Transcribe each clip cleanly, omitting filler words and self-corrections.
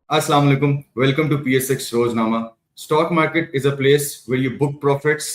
Assalamu alaikum. Welcome to PSX Roznama. Stock market is a place where you book profits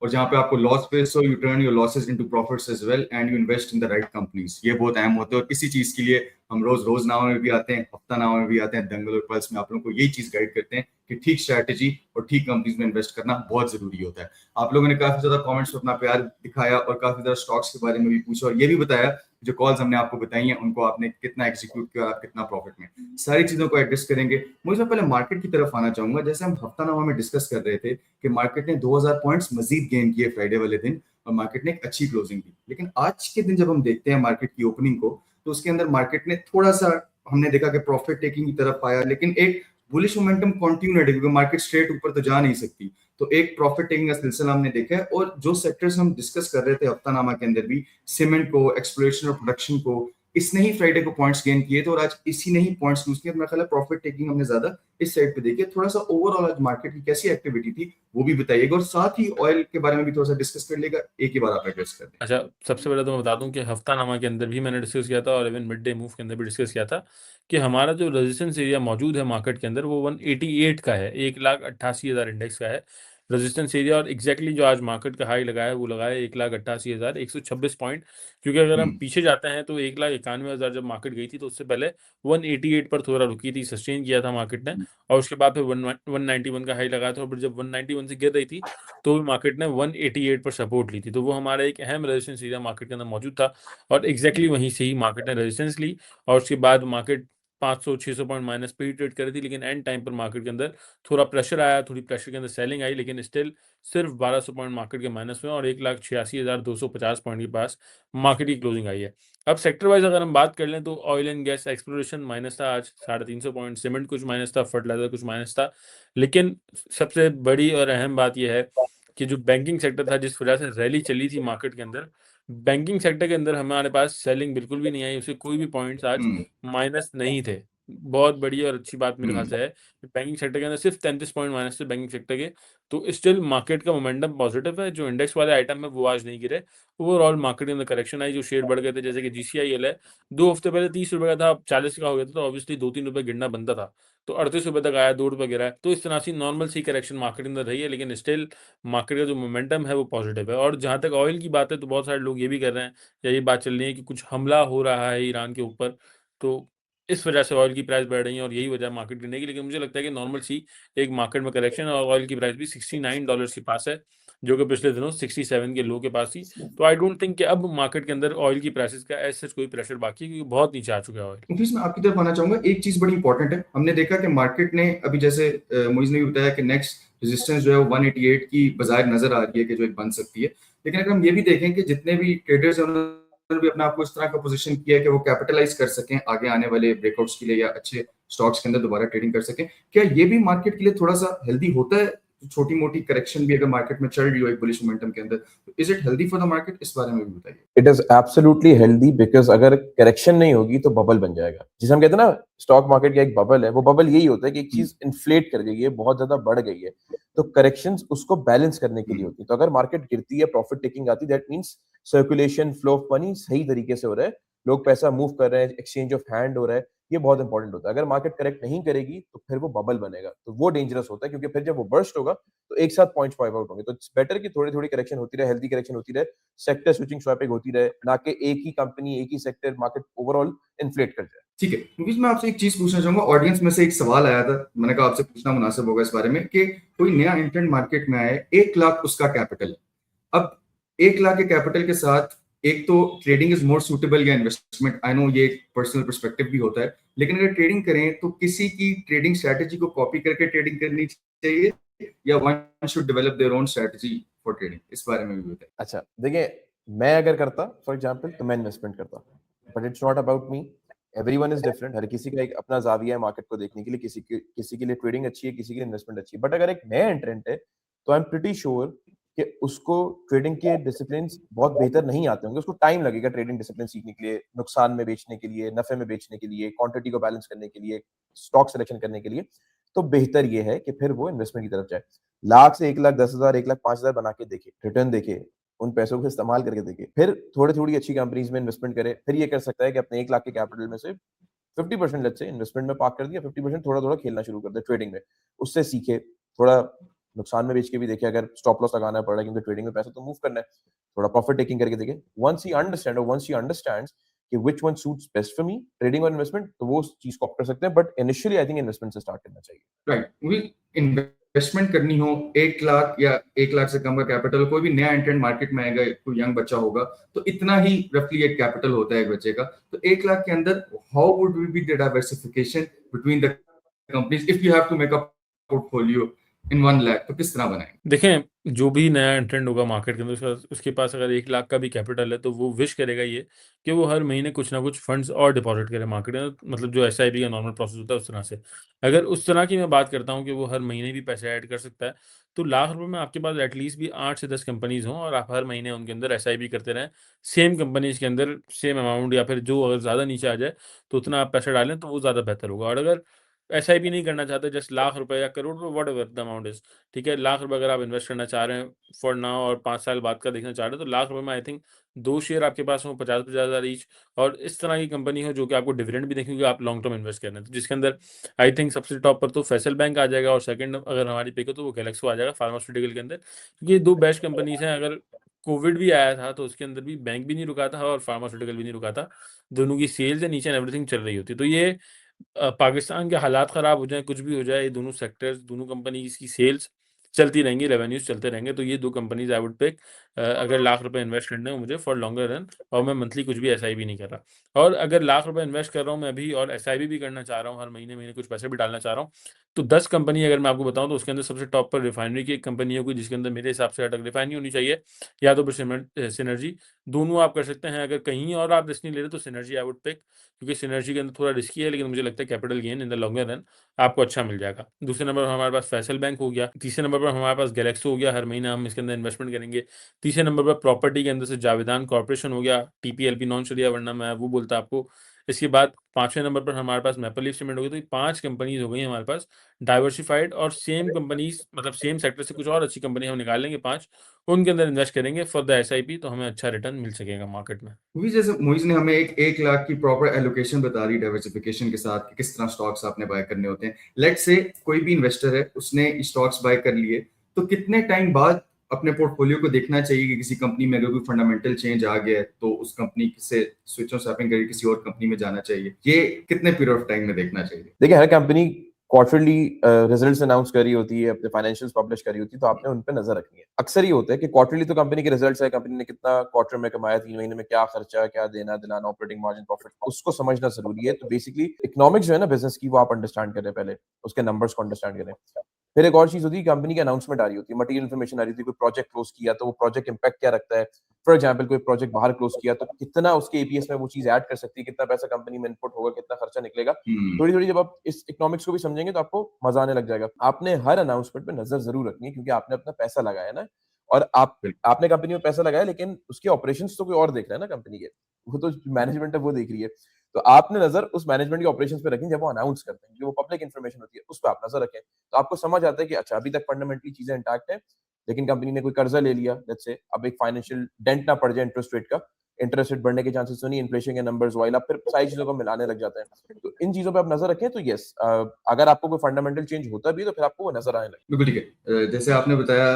और जहाँ पे आपको loss पे so you turn your losses into profits as well and you invest in the right companies. ये बहुत अहम होता है और इसी चीज के लिए हम रोजनामा में भी आते हैं, हफ्तानामा में भी आते हैं, दंगल और पल्स में आप लोगों को यही चीज गाइड करते हैं कि ठीक स्ट्रैटेजी और ठीक कंपनीज में इन्वेस्ट करना बहुत जरूरी होता है। आप लोगों ने काफी ज्यादा कमेंट्स में अपना प्यार दिखाया और काफी ज्यादा स्टॉक्स के बारे में भी पूछा और ये भी बताया जो कॉल्स हमने आपको बताई हैं उनको आपने कितना एग्जीक्यूट किया, आप कितना प्रॉफिट में, सारी चीजों को एडजस्ट करेंगे। मुझे पहले मार्केट की तरफ आना चाहूंगा। जैसे हम हफ्तानामा में डिस्कस कर रहे थे कि मार्केट ने 2000 पॉइंट्स मजीद गेन किए फ्राइडे वाले दिन और मार्केट ने एक अच्छी क्लोजिंग की। लेकिन आज के दिन जब हम देखते हैं मार्केट की ओपनिंग को तो उसके अंदर मार्केट ने थोड़ा सा हमने देखा कि प्रॉफिट टेकिंग की तरफ आया, लेकिन एक बुलिश मोमेंटम कंटिन्यूड है क्योंकि मार्केट स्ट्रेट ऊपर तो जा नहीं सकती। तो एक प्रॉफिट टेकिंग का सिलसिला हमने देखा है और जो सेक्टर्स हम डिस्कस कर रहे थे हफ्तानामा के अंदर भी, सीमेंट को, एक्सप्लोरेशन और प्रोडक्शन को, इसने ही फ्राइडे को पॉइंट्स गेन किए थे और आज इसी ने ही पॉइंट्स लूज किए। मेरा ख्याल है प्रॉफिट टेकिंग हमने ज्यादा इस साइड पे देखी है। थोड़ा सा ओवरऑल आज मार्केट की कैसी एक्टिविटी थी वो भी बताइएगा और साथ ही ऑयल के बारे में भी थोड़ा सा डिस्कस कर लेगा। एक ही बार आप एड्रेस कर दें। अच्छा, सबसे पहले तो मैं बता दूं कि हफ्तानामा के अंदर भी मैंने डिस्कस किया था और इवन मिड डे मूव के अंदर भी डिस्कस किया था कि हमारा जो रेजिस्टेंस एरिया मौजूद है मार्केट के अंदर वो 188 का है, 1,88,000 इंडेक्स का है रेजिस्टेंस एरिया। और एग्जैक्टली जो आज मार्केट का हाई लगाया है वो लगाया 1,88,126 पॉइंट। क्योंकि अगर हम पीछे जाते हैं तो 1,91,000 जब मार्केट गई थी तो उससे पहले 188 पर थोड़ा रुकी थी, सस्टेन किया था मार्केट ने। और उसके बाद फिर 191 का हाई लगाया था और फिर जब 191 से गिर रही थी तो भी मार्केट ने 188 पर सपोर्ट ली थी। तो वो हमारा एक अहम रेजिस्टेंस एरिया मार्केट के अंदर मौजूद था और एग्जैक्टली वहीं से ही मार्केट ने रेजिस्टेंस ली। और उसके बाद मार्केट 500-600 पॉइंट माइनस पे ही ट्रेड कर रही थी, लेकिन एंड टाइम पर मार्केट के अंदर थोड़ा प्रेशर आया, थोड़ी प्रेशर के अंदर सेलिंग आई, लेकिन स्टिल सिर्फ 1200 पॉइंट मार्केट के माइनस में और 1,86,250 पॉइंट के पास मार्केट की क्लोजिंग आई है। अब सेक्टर वाइज अगर हम बात कर लें तो oil and gas exploration minus था आज 350 पॉइंट, सीमेंट कुछ माइनस था, फर्टिलाइजर कुछ माइनस था। लेकिन सबसे बड़ी और अहम बात यह है कि जो बैंकिंग सेक्टर था, जिस वजह से रैली चली थी मार्केट के अंदर, बैंकिंग सेक्टर के अंदर हमारे पास सेलिंग बिल्कुल भी नहीं आई, उसे कोई भी पॉइंट्स आज माइनस नहीं थे। बहुत बड़ी और अच्छी बात मेरे ख्याल से है कि बैंकिंग सेक्टर के अंदर सिर्फ 33 पॉइंट माइनस थे बैंकिंग सेक्टर के। तो स्टिल मार्केट का मोमेंटम पॉजिटिव है। जो इंडेक्स वाले आइटम है वो आज नहीं गिरे। ओवरऑल मार्केट के अंदर करेक्शन आई, जो शेयर बढ़ गए थे जैसे कि जीसीआईएल है, 2 हफ्ते पहले 30 रुपए का था, अब 40 का हो गया था, तो ऑब्वियसली 2-3 रुपए गिरना बनता था। तो 38 रुपए तक आया, 2 रुपए गिरा है। तो इस तरह से नॉर्मल सी करेक्शन मार्केट के अंदर रही है, लेकिन स्टिल मार्केट का जो मोमेंटम है वो पॉजिटिव है। और जहाँ तक ऑयल की बात है तो बहुत सारे लोग ये भी कर रहे हैं या ये बात चल रही है कि कुछ हमला हो रहा है ईरान के ऊपर, तो इस वजह से ऑयल की प्राइस बढ़ रही है और यही वजह है मार्केट गिरने की। लेकिन मुझे लगता है कि नॉर्मल सी एक मार्केट में करेक्शन है और ऑयल की प्राइस भी $69 के पास है, जो कि पिछले दिनों 67 के लो के पास थी। तो आई डोंट थिंक कि अब मार्केट के अंदर ऑयल की प्राइसेस का ऐसा कोई प्रेशर बाकी है, क्योंकि बहुत नीचे आ चुका है ऑयल। ऑफिस में आपकी तरफ आना चाहूंगा। एक चीज बड़ी इंपॉर्टेंट है, हमने देखा कि मार्केट ने अभी जैसे मोइज ने भी बताया कि नेक्स्ट रेजिस्टेंस जो है वो 188 की बाजार नजर आ रही है कि जो एक बन सकती है। लेकिन अगर हम ये भी देखें कि जितने भी ट्रेडर्स हैं उन्होंने भी अपने आप को इस तरह का पोजीशन किया है कि वो कैपिटलाइज कर सकें आगे आने वाले ब्रेकआउट्स के लिए या अच्छे स्टॉक्स के अंदर दोबारा ट्रेडिंग कर सकें। क्या ये भी मार्केट के लिए थोड़ा सा हेल्दी होता है? छोटी मोटी करेक्शन भी अगर मार्केट में चल रही हो एक बुलिश मोमेंटम के अंदर, तो is it healthy for the market? इस बारे में भी बताइए। It is absolutely healthy because अगर करेक्शन नहीं होगी तो बबल बन जाएगा, जिसे हम कहते हैं ना स्टॉक मार्केट का एक बबल है। वो बबल यही होता है कि एक चीज इन्फ्लेट कर गई है, बहुत ज्यादा बढ़ गई है, तो करेक्शंस उसको बैलेंस करने के लिए होती है। तो अगर मार्केट गिरती है, प्रॉफिट टेकिंग आती है, that means circulation, flow of money सही तरीके से हो रहा है, लोग पैसा मूव कर रहे हैं, एक्सचेंज ऑफ हैंड हो रहा है। ये बहुत इंपॉर्टेंट होता है। अगर मार्केट करेक्ट नहीं करेगी तो फिर वो बबल बनेगा, तो वो डेंजरस होता है, क्योंकि फिर जब वो बर्स्ट होगा तो एक साथ पॉइंट्स वाइप आउट होंगे। तो इट्स बेटर कि थोड़ी थोड़ी करेक्शन होती रहे, हेल्दी करेक्शन होती रहे, सेक्टर स्विचिंग स्वैपिंग होती रहे, ना कि एक ही कंपनी, एक ही सेक्टर मार्केट ओवरऑल इन्फ्लेट कर जाए। ठीक है, मुकेश, मैं आपसे एक चीज पूछना चाहूंगा। ऑडियंस में से एक सवाल आया था, मैंने कहा आपसे पूछना मुनासिब होगा इस बारे में कि कोई नया एंट्रेंट मार्केट में आए, 1 लाख उसका कैपिटल है। अब 1 लाख के कैपिटल के साथ एक तो ट्रेडिंग इज मोर सूटेबल या इन्वेस्टमेंट, आई नो ये एक पर्सनल पर्सपेक्टिव भी होता है, लेकिन अगर ट्रेडिंग करें तो किसी की ट्रेडिंग स्ट्रैटेजी को कॉपी करके ट्रेडिंग करनी चाहिए या one should develop their own strategy for trading? इस बारे में भी बताइए। अच्छा देखिए, मैं अगर करता फॉर एग्जांपल तो मैं इन्वेस्टमेंट करता, but it's not about me. Everyone is different, हर किसी का एक अपना जाविया है मार्केट को देखने के लिए। किसी के लिए ट्रेडिंग अच्छी है, किसी के लिए इन्वेस्टमेंट अच्छी है। बट अगर एक नया एंट्रेंट है तो आई एम प्रीटी श्योर कि उसको ट्रेडिंग के डिसिप्लिन बहुत बेहतर नहीं आते होंगे, उसको टाइम लगेगा ट्रेडिंग डिसिप्लिन सीखने के लिए, नुकसान में बेचने के लिए, नफे में बेचने के लिए, क्वांटिटी को बैलेंस करने के लिए, स्टॉक सिलेक्शन करने के लिए। तो बेहतर ये है कि फिर वो इन्वेस्टमेंट की तरफ जाए। लाख से 1,10,000, 1,05,000 बना के देखे, रिटर्न देखे, उन पैसों को इस्तेमाल करके देखे, फिर थोड़ी थोड़ी अच्छी कंपनीज में इन्वेस्टमेंट करे। फिर ये कर सकता है कि अपने 1 लाख के कैपिटल में से 50% लेट्स से इन्वेस्टमेंट में पार्क कर दिया, 50% थोड़ा-थोड़ा खेलना शुरू कर दिया ट्रेडिंग में। उससे सीखे, थोड़ा नुकसान में बेच के भी देखे, अगर स्टॉप लॉस लगाना पड़ रहा है क्योंकि ट्रेडिंग में पैसा तो मूव करना है, थोड़ा प्रॉफिट टेकिंग करके देखे। वंस ही अंडरस्टैंड्स कि which one suits best for me, trading और इन्वेस्टमेंट, तो वो उस चीज को ऑप्ट कर सकते हैं, but initially I think investment से स्टार्ट करना चाहिए। राइट, भी इन्वेस्टमेंट करनी हो 1 लाख या 1 लाख से कम का कैपिटल, कोई भी नया एंट्रेंट मार्केट में आएगा, कोई यंग बच्चा होगा, तो इतना ही रफली एक कैपिटल होता है एक बच्चे का। तो 1 लाख के अंदर how would we be the diversification between the companies if you have to make a portfolio in 1 lakh, तो किस तरह बनाएंगे? देखें, जो भी नया एंट्रेंट होगा मार्केट के अंदर, उसके पास अगर 1 लाख का भी कैपिटल है, तो वो विश करेगा ये कि वो हर महीने कुछ ना कुछ फंड्स और डिपॉज़िट करे मार्केट में, मतलब जो एसआईपी का नॉर्मल प्रोसेस होता है उस तरह से। अगर उस तरह की मैं बात करता हूँ कि वो हर महीने भी पैसे ऐड कर सकता है, तो लाख रुपए में आपके पास एटलीस्ट भी 8 से 10 कंपनीज़ हों और आप हर महीने उनके अंदर एसआईपी करते रहें। सेम कंपनीज़ के अंदर सेम अमाउंट, या फिर जो अगर ज़्यादा नीचे आ जाए, तो उतना आप पैसा डालें, तो वो ज़्यादा बेहतर होगा। और अगर एसआईपी नहीं करना चाहते, जस्ट लाख रुपए या करोड़ रुपए, व्हाटएवर द अमाउंट इज़, ठीक है? लाख रुपए अगर आप इन्वेस्ट करना चाह रहे हैं फॉर नाउ और 5 साल बाद का देखना चाह रहे हैं, तो लाख रुपए में आई थिंक 2 शेयर आपके पास हों, 50-50 हज़ार ईच, और इस तरह की कंपनी हो जो कि आपको डिविडेंड भी दें, क्योंकि आप लॉन्ग टर्म इन्वेस्ट कर रहे हैं। तो जिसके अंदर आई थिंक सबसे टॉप पर तो फैसल बैंक आ जाएगा, और सेकंड अगर हमारी पिक हो तो वो गैलेक्सो आ जाएगा फार्मास्यूटिकल के अंदर। क्योंकि ये 2 बेस्ट कंपनीज़ हैं। अगर कोविड भी आया था तो उसके अंदर भी बैंक भी नहीं रुका था और फार्मास्यूटिकल भी नहीं रुका था। दोनों की sales and each and everything चल रही होती। तो ये पाकिस्तान के हालात ख़राब हो जाएँ, कुछ भी हो जाए, ये दोनों सेक्टर्स, दोनों कंपनीज़ की सेल्स चलती रहेंगी, रेवेन्यूज़ चलते रहेंगे। तो ये 2 कंपनीज़ आई वुड पिक, अगर लाख रुपए इन्वेस्ट करने हो मुझे फॉर लॉन्गर रन, और मैं मंथली कुछ भी एसआईपी नहीं कर रहा। और अगर लाख रुपए इन्वेस्ट कर रहा हूँ मैं अभी और एसआईपी भी करना चाह रहा हूँ, हर महीने-महीने कुछ पैसे भी डालना चाह रहा हूँ, तो 10 कंपनी अगर मैं आपको बताऊँ, तो उसके अंदर सबसे टॉप पर रिफाइनरी की एक कंपनी होगी, जिसके अंदर मेरे हिसाब से अटक रिफाइनरी होनी चाहिए, या तो फिर सिनर्जी। दोनों आप कर सकते हैं। अगर कहीं और आप रिस्क नहीं ले रहे, तो सिनर्जी आई वुड पिक, क्योंकि सिनर्जी के अंदर थोड़ा रिस्की है, लेकिन मुझे लगता है capital gain in the longer run आपको अच्छा मिल जाएगा। दूसरे नंबर पर हमारे पास फैसल बैंक हो गया, तीसरे नंबर पर हमारे पास गैलेक्सो हो गया, हर महीने हम इसके अंदर इन्वेस्टमेंट करेंगे। तीसरे नंबर पर प्रॉपर्टी के अंदर से जावेदान कॉर्पोरेशन हो गया, टीपीएलपी नॉन शरिया, वरना मैं वो बोलता आपको। इसके बाद पाँचवें नंबर पर हमारे पास मैपल लीफ सीमेंट हो गई। तो ये 5 कंपनीज़ हो गई हमारे पास डाइवर्सिफाइड, और सेम कंपनीज़, मतलब सेम सेक्टर से कुछ और अच्छी कंपनी हम निकाल लेंगे 5, उनके अंदर इन्वेस्ट करेंगे फॉर द एसआईपी, तो हमें अच्छा रिटर्न मिल सकेगा मार्केट में। भी जैसे मोइज ने हमें एक 1 लाख की प्रॉपर एलोकेशन बता दी डाइवर्सिफिकेशन के साथ कि किस तरह स्टॉक्स आपने बाय करने होते हैं। लेट्स से कोई भी इन्वेस्टर है, उसने स्टॉक्स बाय कर लिए, तो कितने टाइम बाद अपने पोर्टफोलियो को देखना चाहिए कि किसी कंपनी में अगर कोई फंडामेंटल चेंज आ गया है, तो उस कंपनी से स्विच ऑन स्वैपिंग करके किसी और कंपनी में जाना चाहिए? ये कितने पीरियड ऑफ टाइम में देखना चाहिए? देखिए, हर कंपनी क्वार्टरली रिजल्ट्स अनाउंस कर रही होती है, अपने फाइनेंशियल्स पब्लिश कर रही होती है, तो आपने उन पे नजर रखनी है। अक्सर ये होता है कि क्वार्टरली तो कंपनी के रिजल्ट्स है, कंपनी ने कितना क्वार्टर में कमाया, 3 महीने में क्या खर्चा, क्या देना दिलाना, ऑपरेटिंग मार्जिन, प्रॉफिट, उसको समझना जरूरी है। तो बेसिकली इकोनॉमिक्स जो है ना बिजनेस की, वो आप अंडरस्टैंड करें, पहले उसके नंबर्स को अंडरस्टैंड करें। फिर एक और चीज होती है, कंपनी की अनाउंसमेंट आ रही होती है, मटेरियल इन्फॉर्मेशन आ रही होती है, कोई प्रोजेक्ट क्लोज किया तो वो प्रोजेक्ट इंपैक्ट क्या रखता है। फॉर एग्जाम्पल, कोई प्रोजेक्ट बाहर क्लोज किया तो कितना उसके एपीएस में वो चीज ऐड कर सकती है, कितना पैसा कंपनी में इनपुट होगा, कितना खर्चा निकलेगा। थोड़ी थोड़ी जब आप इस इकोनॉमिक्स को भी समझेंगे तो आपको मजा आने लग जाएगा। आपने हर अनाउंसमेंट पे नजर जरूर रखनी है, क्योंकि आपने अपना पैसा लगाया ना, और आपने कंपनी में पैसा लगाया, लेकिन उसके ऑपरेशंस तो कोई और देख रहा है ना कंपनी के, वो तो मैनेजमेंट है वो देख रही है। तो आपने नजर उस मैनेजमेंट के ऑपरेशंस पे रखनी, जब वो अनाउंस करते हैं, जो वो पब्लिक इन्फॉर्मेशन होती है उस पर आप नजर रखें, तो आपको समझ आता है कि अच्छा, अभी तक फंडामेंटली चीजें इंटैक्ट है, लेकिन कंपनी ने कोई कर्जा ले लिया, लेट्स से, अब एक फाइनेंशियल डेंट ना पड़ जाए इंटरेस्ट रेट का, इंटरेस्ट रेट बढ़ने के चांसेस तो नहीं, इन्फ्लेशन के नंबर्स वाइल आप फिर सारी चीजों को मिलाने लग जाते हैं। तो इन चीजों पे आप नजर रखें, तो यस, अगर आपको कोई फंडामेंटल चेंज होता भी है, तो फिर आपको वो नजर आने लगे। बिल्कुल ठीक है। जैसे आपने बताया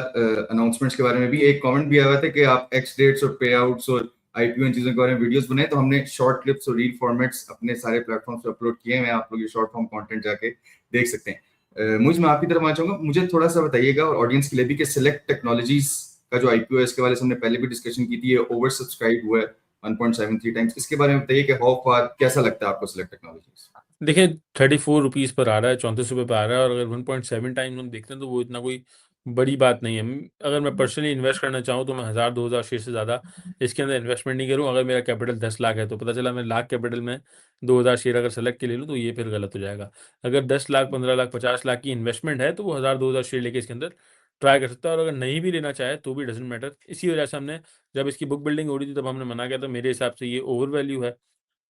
अनाउंसमेंट्स के बारे में भी, एक कमेंट भी आया हुआ था कि आप एक्स डेट्स और पे आउट्स और आईपीओ इन चीजों के बारे में वीडियोस बनाए, तो हमने शॉर्ट क्लिप्स और रील फॉर्मेट्स अपने सारे प्लेटफॉर्म्स पे अपलोड किए हैं। आप लोग ये शॉर्ट फॉर्म कंटेंट जाके देख सकते हैं। मुझे, मैं आपकी तरफ आना चाहूंगा, मुझे थोड़ा सा बताइएगा और ऑडियंस के लिए भी कि सिलेक्ट टेक्नोलॉजीज का जो आईपीओ है, इसके बारे में हमने पहले भी डिस्कशन की थी, ये ओवर सब्सक्राइब हुआ है 1.73 टाइम्स। इसके बारे में बताइए कि हाउ फार, कैसा लगता है आपको सिलेक्ट टेक्नोलॉजीज? देखिए, 34 रुपीज़ पर आ रहा है, 34 रुपए पे आ रहा है, और अगर 1.7 टाइम्स हम देखते हैं, तो वो इतना कोई बड़ी बात नहीं है। अगर मैं पर्सनली इन्वेस्ट करना चाहूँ, तो मैं 1000-2000 शेयर से ज़्यादा इसके अंदर इन्वेस्टमेंट नहीं करूँ। अगर मेरा कैपिटल 10 लाख है, तो पता चला मैं लाख कैपिटल में 2000 शेयर अगर सेलेक्ट के ले लूँ, तो ये फिर गलत हो जाएगा। अगर 10 लाख, 15 लाख, 50 लाख की इन्वेस्टमेंट है, तो वो 1000-2000 शेयर लेके इसके अंदर ट्राई कर सकता है, और अगर नहीं भी लेना चाहे, तो भी डज़न्ट मैटर। इसी वजह से हमने, जब इसकी बुक बिल्डिंग हो रही थी, तब हमने मना किया था। मेरे हिसाब से ये ओवर वैल्यू है।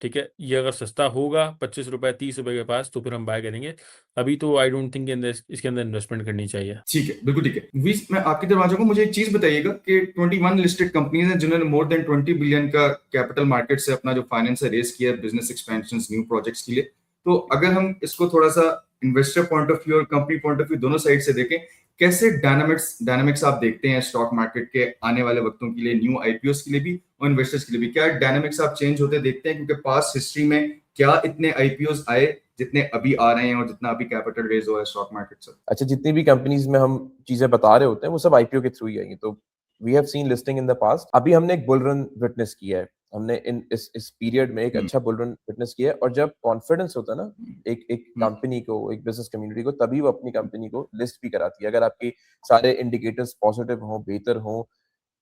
ठीक है? ये अगर सस्ता होगा ₹25 ₹30 के पास, तो फिर हम बाय करेंगे। अभी तो आई डोंट थिंक इसके अंदर इन्वेस्टमेंट करनी चाहिए। ठीक है, बिल्कुल ठीक है। वीस, मैं आपकी तरफ आ जाऊंगा। मुझे एक चीज बताइएगा कि 21 लिस्टेड कंपनीज हैं जिन्होंने मोर देन 20 बिलियन का कैपिटल मार्केट से अपना जो फाइनेंस है रेस किया बिजनेस एक्सपेंशन न्यू प्रोजेक्ट्स के लिए। तो अगर हम इसको थोड़ा सा इन्वेस्टर पॉइंट ऑफ व्यू और कंपनी पॉइंट ऑफ व्यू दोनों साइड से देखें, कैसे डायनामिक्स आप देखते हैं स्टॉक मार्केट के आने वाले वक्तों के लिए, न्यू आईपीओस के लिए भी और इन्वेस्टर्स के लिए भी, क्या डायनामिक्स आप चेंज होते देखते हैं? क्योंकि पास्ट हिस्ट्री में क्या इतने आईपीओस आए जितने अभी आ रहे हैं और जितना अभी कैपिटल रेज हुआ है स्टॉक मार्केट से? अच्छा, जितनी भी कंपनीज में हम चीजें बता रहे होते हैं वो सब आईपीओ के थ्रू ही आएंगी। तो we have seen listing in the past. अभी हमने एक बुल रन विटनेस किया है, हमने इस पीरियड में एक अच्छा बुल रन विटनेस किया है। और जब कॉन्फिडेंस होता है ना एक कंपनी को, एक बिजनेस कम्युनिटी को, तभी वो अपनी कंपनी को लिस्ट भी कराती है। अगर आपके सारे इंडिकेटर्स पॉजिटिव हो, बेहतर हो,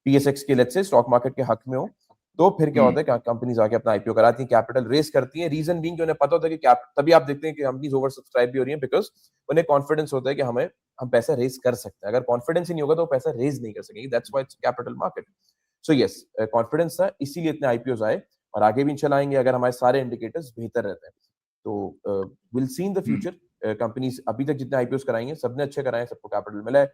पीएसएक्स के लेट्स से स्टॉक मार्केट के हक में हो, तो फिर क्या होता है कि कंपनीज आके अपना आईपीओ कराती हैं, कैपिटल रेज करती हैं। रीजन बीइंग कि उन्हें पता होता है कि तभी आप देखते हैं कि कंपनीज ओवर सब्सक्राइब भी हो रही हैं, बिकॉज उन्हें कॉन्फिडेंस होता है कि हम पैसा रेज कर सकते हैं। अगर कॉन्फिडेंस ही नहीं होगा तो वो पैसा रेज नहीं कर सकेंगे। That's why it's capital market. So yes, confidence था, इसीलिए इतने आईपीओ आए और आगे भी इंशाल्लाह आएंगे अगर हमारे सारे इंडिकेटर्स बेहतर रहते हैं। तो will see in the future. Companies अभी तक जितने आईपीओ कराई हैं सबने अच्छे कराए हैं, सबको कैपिटल मिला है,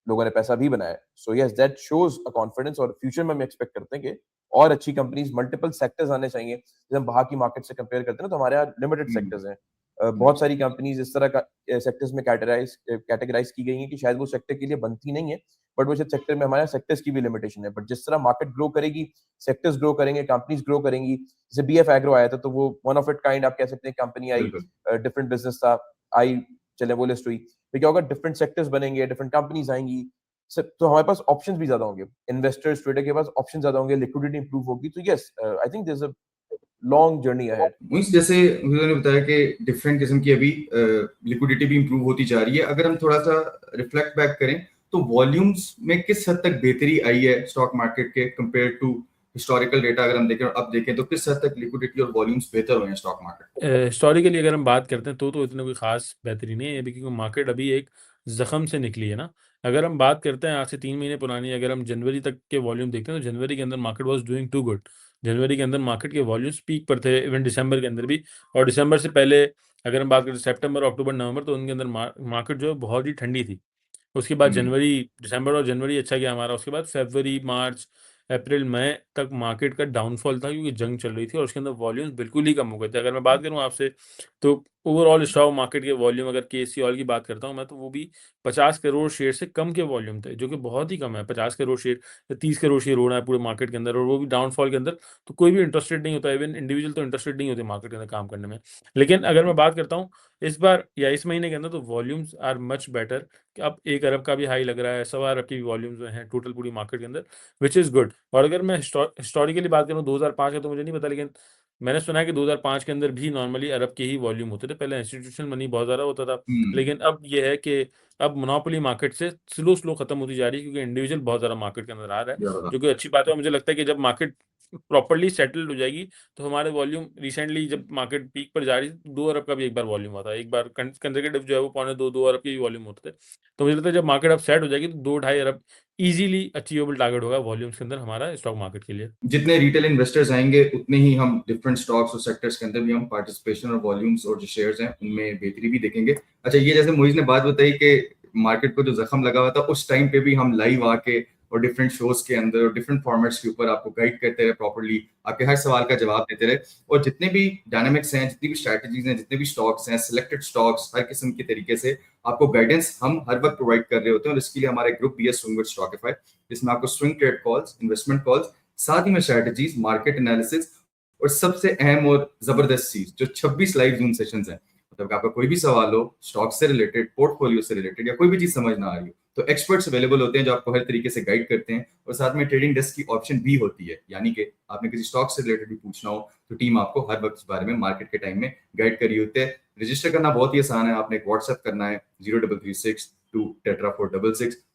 लोगों ने पैसा भी बनाया। So yes, that shows a confidence. और फ्यूचर में हम एक्सपेक्ट करते हैं कि और अच्छी कंपनीज, मल्टीपल सेक्टर्स आने चाहिए। जैसे हम बाहर की मार्केट से कंपेयर करते हैं ना, तो हमारे यहाँ लिमिटेड सेक्टर्स हैं। बहुत सारी कंपनीज इस तरह का सेक्टर्स में कैटेगराइज की गई हैं कि शायद वो सेक्टर के लिए बनती नहीं है, बट वो सेक्टर में हमारे सेक्टर्स की भी लिमिटेशन है। बट जिस तरह मार्केट ग्रो करेगी, सेक्टर्स ग्रो करेंगे, कंपनीज ग्रो करेंगी। जैसे बीएफ एग्रो आया था, तो वो वन ऑफ इट काइंड आप कह सकते हैं कंपनी आई, डिफरेंट बिजनेस था, आई, चले वो लिस्ट हुई। तो क्या होगा, डिफरेंट सेक्टर्स बनेंगे, डिफरेंट कंपनीज आएंगी, तो हमारे पास ऑप्शंस भी ज्यादा होंगे, इन्वेस्टर्स ट्रेडर के पास ऑप्शन ज्यादा होंगे, लिक्विडिटी इंप्रूव होगी। तो yes, I think there is a long journey ahead. Means जैसे उन्होंने बताया कि डिफरेंट किस्म की अभी लिक्विडिटी भी इंप्रूव होती जा रही है। अगर हम थोड़ा सा रिफ्लेक्ट बैक करें तो वॉल्यूम्स में किस हद तक बेहतरी आई है स्टॉक मार्केट के कंपेयर टू हिस्टोरिकल डेटा? अगर हम देखें और अब देखें तो किस हद तक लिक्विडिटी और वॉल्यूम्स बेहतर हुए हैं स्टॉक मार्केट? हिस्टोरिकली अगर हम बात करते हैं तो इतनी कोई खास बेहतरी नहीं है अभी, क्योंकि मार्केट अभी एक जख्म से निकली है ना। अगर हम बात करते हैं आज से 3 महीने पुरानी, अगर हम जनवरी तक के वॉल्यूम देखते हैं तो जनवरी के अंदर market was doing too good. जनवरी के अंदर मार्केट के वॉल्यूम्स पीक पर थे, इवन दिसंबर के अंदर भी। और दिसंबर से पहले अगर हम बात करें सितंबर, अक्टूबर, नवंबर, तो उनके अंदर मार्केट जो है बहुत ही ठंडी थी। उसके बाद जनवरी, दिसंबर और जनवरी अच्छा गया हमारा। उसके बाद फरवरी, मार्च, अप्रैल, मई तक मार्केट का डाउनफॉल था, क्योंकि जंग चल रही थी और उसके अंदर वॉल्यूम्स बिल्कुल ही कम हो गए थे। अगर मैं बात करूं आपसे, तो ओवरऑल स्टॉक मार्केट के वॉल्यूम, अगर केएससी ऑयल की बात करता हूं मैं, तो वो भी 50 करोड़ शेयर से कम के वॉल्यूम थे, जो कि बहुत ही कम है। 50 करोड़ शेयर या 30 करोड़ शेयर हो रहा है पूरे मार्केट के अंदर, और वो भी डाउनफॉल के अंदर। तो कोई भी इंटरेस्टेड नहीं होता, इवन इंडिविजुअल तो इंटरेस्टेड नहीं होते मार्केट के अंदर काम करने में। लेकिन अगर मैं बात करता हूँ इस बार या इस महीने के अंदर, तो वॉल्यूम्स आर मच बेटर। अब 1 अरब का भी हाई लग रहा है, 1.25 अरब की भी वॉल्यूम्स हैं टोटल पूरी मार्केट के अंदर, व्हिच इज़ गुड। और अगर मैं हिस्टोरिकली बात करूँ 2005 का, तो मुझे नहीं पता, लेकिन मैंने सुना है कि 2005 के अंदर भी नॉर्मली अरब के ही वॉल्यूम होते थे। पहले इंस्टीट्यूशनल मनी बहुत ज़्यादा होता था, लेकिन अब ये है कि अब मोनोपोली मार्केट से स्लो खत्म होती जा रही है, क्योंकि इंडिविजुअल बहुत ज़्यादा मार्केट के अंदर आ रहा है, जो कि अच्छी बात है। और मुझे लगता है कि जब मार्केट प्रॉपर्ली सेटल्ड हो जाएगी, तो हमारे वॉल्यूम रिसेंटली जब मार्केट पीक पर जा रही थी, 2 अरब का भी एक बार वॉल्यूम हुआ था। एक बार कंसेक्यूटिव जो है वो पौने 2 अरब के भी वॉल्यूम होते थे। तो मुझे लगता है जब मार्केट अब सेट हो जाएगी, तो 2-2.5 अरब ईजिली अचीवेबल टारगेट होगा वॉल्यूम्स के अंदर हमारा स्टॉक मार्केट के लिए। जितने रिटेल इन्वेस्टर्स आएंगे उतने ही हम डिफरेंट स्टॉक्स और सेक्टर्स के अंदर भी हम पार्टिसिपेशन और वॉल्यूम्स और जो शेयर्स हैं उनमें बेहतरी भी देखेंगे। अच्छा, ये जैसे मोइज ने बात बताई कि मार्केट को जो जख्म लगा हुआ था, उस टाइम पे भी हम लाइव आके और डिफरेंट शोज के अंदर और डिफरेंट फॉर्मेट्स के ऊपर आपको गाइड करते रहे, प्रॉपर्ली आपके हर सवाल का जवाब देते रहे। और जितने भी डायनामिक्स हैं, जितनी भी स्ट्रैटेजीज हैं, जितने भी स्टॉक्स हैं, सिलेक्टेड स्टॉक्स, हर किस्म के तरीके से आपको गाइडेंस हम हर वक्त प्रोवाइड कर रहे होते हैं। और इसके लिए हमारे ग्रुप भी है स्विंग विद स्टॉकिफाई, जिसमें आपको swing trade calls, investment calls, साथ ही में स्ट्रैटेजीज, मार्केट एनालिसिस, और सबसे अहम और जबरदस्त चीज जो 26 लाइव जूम सेशंस हैं। मतलब आपका कोई भी सवाल हो स्टॉक से रिलेटेड, पोर्टफोलियो से रिलेटेड, या कोई भी चीज समझ ना आ रही हो, तो एक्सपर्ट्स अवेलेबल होते हैं जो आपको हर तरीके से गाइड करते हैं। और साथ में ट्रेडिंग डेस्क की ऑप्शन भी होती है, यानी कि आपने किसी स्टॉक से रिलेटेड भी पूछना हो तो टीम आपको हर वक्त इस बारे में मार्केट के टाइम में गाइड करी होती है। रजिस्टर करना बहुत ही आसान है, आपने एक व्हाट्सएप करना है 0336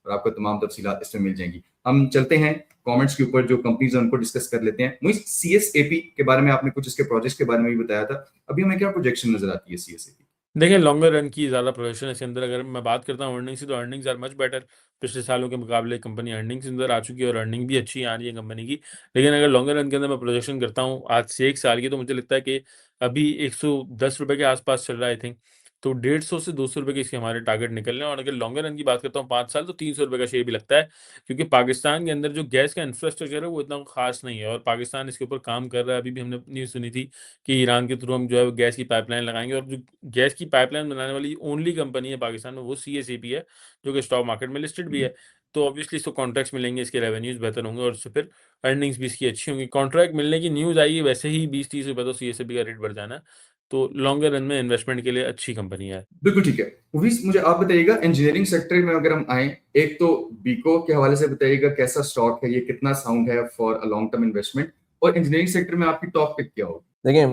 और आपको तमाम तफसीलात इसमें मिल जाएंगी। हम चलते हैं कमेंट्स के ऊपर, जो कंपनीज हैं उनको डिस्कस कर लेते हैं। मुझे सीएसएपी के बारे में आपने कुछ इसके प्रोजेक्ट्स के बारे में भी बताया था, अभी हमें क्या प्रोजेक्शन नजर आती है सीएसएपी? देखिए, लॉन्गर रन की ज़्यादा प्रोजेक्शन है इसके अंदर। अगर मैं बात करता हूँ अर्निंग्स की, तो अर्निंग्स आर मच बेटर। पिछले सालों के मुकाबले कंपनी अर्निंग्स अंदर आ चुकी है और अर्निंग भी अच्छी आ रही है कंपनी की। लेकिन अगर लॉन्गर रन के अंदर मैं प्रोजेक्शन करता हूँ आज से 1 साल की, तो मुझे लगता है कि अभी ₹110 के आसपास चल रहा है, आई थिंक। तो 150 से 200 रुपए के इसके हमारे टारगेट निकल रहे हैं। और अगर लॉन्गर रन की बात करता हूँ 5 साल, तो 300 रुपए का शेयर भी लगता है, क्योंकि पाकिस्तान के अंदर जो गैस का इंफ्रास्ट्रक्चर है वो इतना खास नहीं है और पाकिस्तान इसके ऊपर काम कर रहा है। अभी भी हमने न्यूज़ सुनी थी कि ईरान के थ्रू हम जो है गैस की पाइपलाइन लगाएंगे, और जो गैस की पाइपलाइन बनाने वाली ओनली कंपनी है पाकिस्तान में वो CSAP है, जो कि स्टॉक मार्केट में लिस्टेड भी है। तो ऑब्वियसली इसको कॉन्ट्रैक्ट्स मिलेंगे, इसके रेवेन्यूज बेहतर होंगे और उससे फिर अर्निंग्स भी इसकी अच्छी होंगी। कॉन्ट्रैक्ट मिलने की न्यूज़ आई है, वैसे ही 20-30 रुपए तो CSAP का रेट बढ़ जाना है, तो लॉन्गर रन में इन्वेस्टमेंट के लिए अच्छी कंपनी है। बिल्कुल ठीक है। उवीस, मुझे आप बताइएगा इंजीनियरिंग सेक्टर में अगर हम आए, एक तो बीको के हवाले से बताइएगा कैसा स्टॉक है, ये कितना साउंड है for a long term investment, और इंजीनियरिंग सेक्टर में आपकी टॉप पिक क्या होगी? देखिए,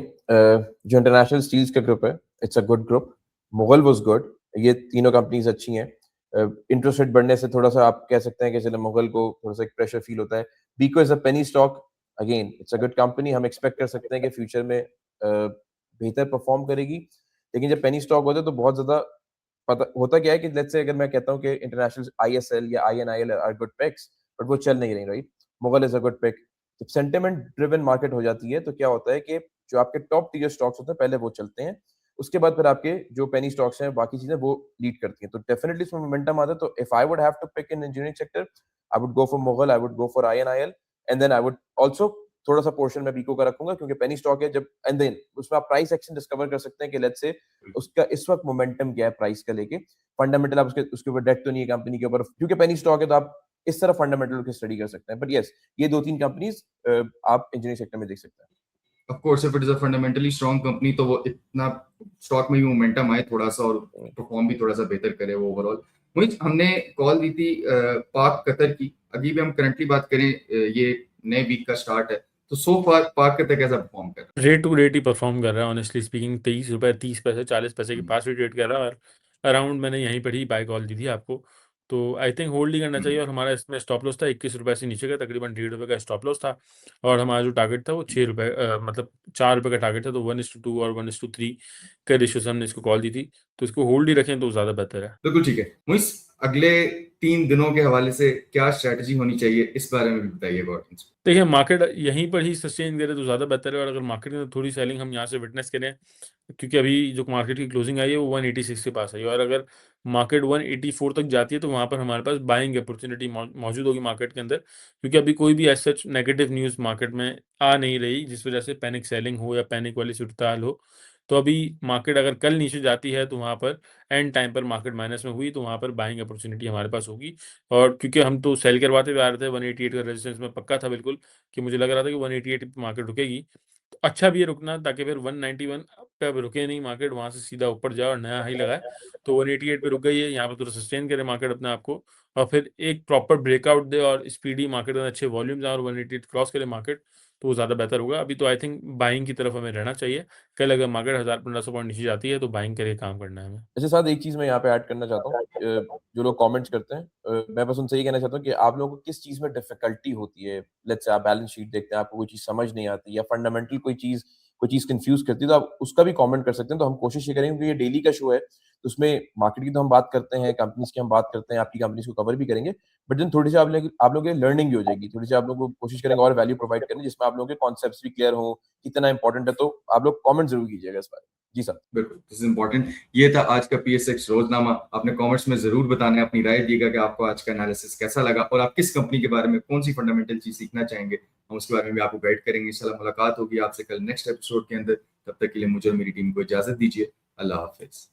जो इंटरनेशनल स्टील्स का ग्रुप है, it's a good group. Mughal was good. ये तीनों कंपनीज अच्छी हैं। इंटरेस्ट रेट बढ़ने से थोड़ा सा आप कह सकते हैं कि चलो मुगल को थोड़ा सा एक प्रेशर फील होता है। Bico is a penny stock, again it's a good company. हम एक्सपेक्ट कर सकते हैं कि फ्यूचर में बेहतर परफॉर्म करेगी, लेकिन जब पेनी स्टॉक होता है तो बहुत ज्यादा पता होता क्या है कि लेट्स से अगर मैं कहता हूँ कि इंटरनेशनल ISL या INIL are good picks, but वो चल नहीं रही, right? Mughal is a good pick. जब सेंटिमेंट ड्रिवन मार्केट हो जाती है तो क्या होता है कि जो आपके टॉप टीयर स्टॉक्स होते हैं पहले वो चलते हैं, उसके बाद फिर आपके जो पेनी स्टॉक्स हैं बाकी चीजें वो लीड करती हैं। तो डेफिनेटली इसमें मोमेंटम आता है। तो if I would have to pick in engineering sector, I would go for Mughal, I would go for INIL, and then I would also थोड़ा सा पोर्शन में बीको का रखूंगा, क्योंकि पेनी स्टॉक है। जब एंड देन उसमें आप प्राइस एक्शन डिस्कवर कर सकते हैं कि लेट्स से उसका इस वक्त मोमेंटम क्या है प्राइस का लेके। फंडामेंटल आप उसके ऊपर डेट तो नहीं है कंपनी के ऊपर, क्योंकि पेनी स्टॉक है तो आप इस तरह फंडामेंटल की स्टडी कर सकते हैं। बट यस, ये 2-3 कंपनीज आप इंजीनियरिंग सेक्टर में देख सकते हैं। Of course if it is a fundamentally strong company तो वो इतना स्टॉक में भी मोमेंटम आए थोड़ा सा और परफॉर्म भी थोड़ा सा बेहतर करे वो ओवरऑल। मुझे हमने कॉल दी थी पाक कतर की, अभी भी हम करंटली बात करें, ये नए वीक का स्टार्ट है, तो सो फार पाक कतर कैसा परफॉर्म कर रहा है? रेट टू रेट ही परफॉर्म कर रहा है ऑनेस्टली स्पीकिंग। 23 रुपए 30 पैसे 40 पैसे के पास भी ट्रेड कर रहा है, और अराउंड मैंने यहीं पर ही बाय कॉल दी थी आपको, तो आई थिंक होल्ड ही करना चाहिए। और हमारा इसमें स्टॉप लॉस था 21 रुपए से नीचे का, तकरीबन 1.5 रुपए का स्टॉप लॉस था, और हमारा जो टारगेट था वो 6 रुपए मतलब 4 रुपए का टारगेट था। तो 1:2 और 1:3 का रेशियो से हमने इसको कॉल दी थी, तो इसको होल्ड ही रखें तो ज़्यादा बेहतर है। बिल्कुल ठीक है। मुझे अगले 3 दिनों के हवाले से क्या स्ट्रेटजी होनी चाहिए, इस बारे में भी बताइएगा ऑडियंस को। देखिए, मार्केट यहीं पर ही सस्टेन करे तो ज़्यादा बेहतर है, और अगर मार्केट में थोड़ी सेलिंग हम यहाँ से विटनेस करें, क्योंकि अभी जो मार्केट की क्लोजिंग आई है वो 186 के पास आई है, और अगर मार्केट 184 तक जाती है तो वहाँ पर हमारे पास बाइंग अपॉर्चुनिटी मौजूद होगी मार्केट के अंदर, क्योंकि अभी कोई भी as such negative news market में आ नहीं रही जिस वजह से पैनिक सेलिंग हो या पैनिक वाली सूरत हाल हो। तो अभी मार्केट अगर कल नीचे जाती है तो वहाँ पर एंड टाइम पर मार्केट माइनस में हुई तो वहाँ पर बाइंग अपॉर्चुनिटी हमारे पास होगी। और क्योंकि हम तो सेल करवाते हुए आ रहे थे, 188 का रेजिस्टेंस में पक्का था बिल्कुल, कि मुझे लग रहा था कि 188 पे मार्केट रुकेगी। तो अच्छा भी है रुकना, ताकि फिर 191 पे अब रुके नहीं मार्केट, वहाँ से सीधा ऊपर जाए और नया हाई लगाए। तो 188 पे रुक गई है, यहाँ पे थोड़ा सस्टेन करे मार्केट अपने आप को, और फिर एक प्रॉपर ब्रेकआउट दे और स्पीडी मार्केट में अच्छे वॉल्यूम्स आए और 188 क्रॉस करे मार्केट, तो वो ज़्यादा बेहतर होगा। अभी तो आई थिंक बाइंग की तरफ हमें रहना चाहिए। कल अगर मार्केट 1000-1500 पॉइंट नीचे जाती है तो बाइंग करके काम करना है हमें। अच्छा साथ एक चीज मैं यहाँ पे ऐड करना चाहता हूँ। जो लोग कमेंट्स करते हैं, मैं बस उनसे ये कहना चाहता हूँ कि आप लोगों को किस चीज में डिफिकल्टी होती है। लेट्स से आप बैलेंस शीट देखते हैं, आपको कोई चीज समझ नहीं आती, या फंडामेंटल कोई चीज कंफ्यूज करती है, तो आप उसका भी कमेंट कर सकते हैं। तो हम कोशिश ये करेंगे, क्योंकि ये डेली का शो है, तो उसमें मार्केट की तो हम बात करते हैं, कंपनीज की हम बात करते हैं, आपकी कंपनीज को कवर भी करेंगे, बट देन थोड़ी सी आप लोगों की लर्निंग भी हो जाएगी। थोड़ी सी आप लोगों को कोशिश करेंगे और वैल्यू प्रोवाइड करने, जिसमें आप लोगों के कॉन्सेप्ट्स भी क्लियर हो, कितना इंपॉर्टेंट है। तो आप लोग कमेंट जरूर कीजिएगा इस बारे में। जी सर। बिल्कुल, दिस इज इंपॉर्टेंट। ये था आज का PSX रोजनामा। आपने कमेंट्स में जरूर बताना है, अपनी राय दिएगा कि आपको आज का एनालिसिस कैसा लगा और आप किस कंपनी के बारे में कौन सी फंडामेंटल चीज सीखना चाहेंगे, हम उसके बारे में भी आपको गाइड करेंगे। इंशाल्लाह मुलाकात होगी आपसे कल नेक्स्ट एपिसोड के अंदर। तब तक के लिए मुझे और मेरी टीम को इजाजत दीजिए। अल्लाह हाफिज।